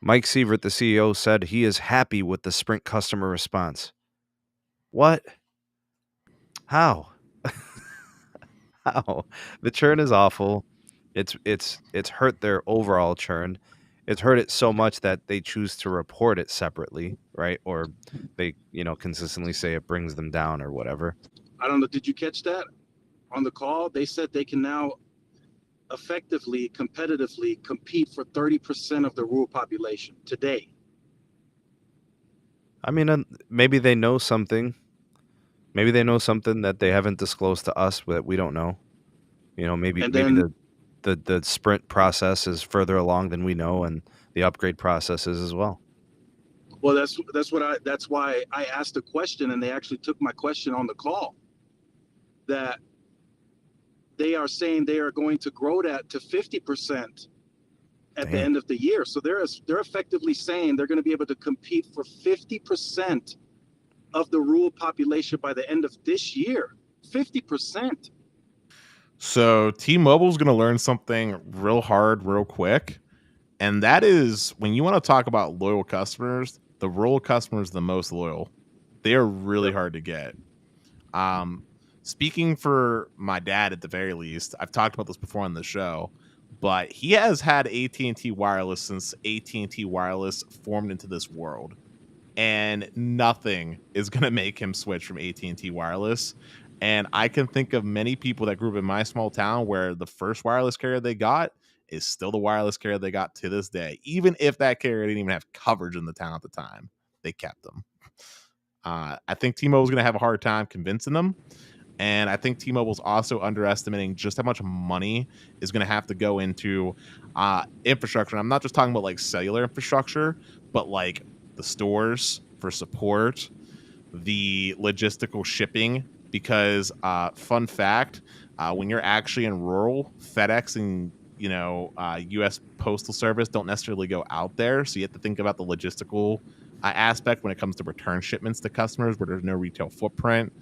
Mike Sievert, the CEO, said he is happy with the Sprint customer response. What? How? How? The churn is awful. It's hurt their overall churn. It's hurt it so much that they choose to report it separately, right? Or they, consistently say it brings them down or whatever. I don't know. Did you catch that on the call? They said they can now effectively, competitively compete for 30% of the rural population today. I mean, maybe they know something. Maybe they know something that they haven't disclosed to us that we don't know. Maybe And maybe then, the Sprint process is further along than we know, and the upgrade process is as well. well, that's why I asked a question, and they actually took my question on the call. That they are saying they are going to grow that to 50% at the end of the year. So they're effectively saying they're going to be able to compete for 50% of the rural population by the end of this year. 50%. So T-Mobile is going to learn something real hard, real quick. And that is, when you want to talk about loyal customers, the rural customer is the most loyal. They are really hard to get. Speaking for my dad, at the very least, I've talked about this before on the show, but he has had AT&T Wireless since AT&T Wireless formed into this world. And nothing is going to make him switch from AT&T Wireless. And I can think of many people that grew up in my small town where the first wireless carrier they got is still the wireless carrier they got to this day. Even if that carrier didn't even have coverage in the town at the time, they kept them. I think T-Mobile is going to have a hard time convincing them. And I think T-Mobile's also underestimating just how much money is going to have to go into infrastructure. And I'm not just talking about like cellular infrastructure, but like the stores for support, the logistical shipping. Because fun fact, when you're actually in rural, FedEx and U.S. Postal Service don't necessarily go out there, so you have to think about the logistical aspect when it comes to return shipments to customers where there's no retail footprint,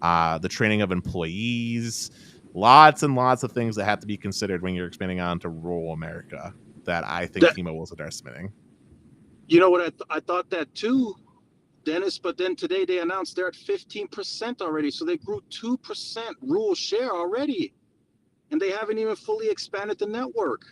the training of employees, lots and lots of things that have to be considered when you're expanding on to rural America that I think T-Mobile is underestimating. You know what? I thought that too, Dennis, but then today they announced they're at 15% already. So they grew 2% rural share already. And they haven't even fully expanded the network.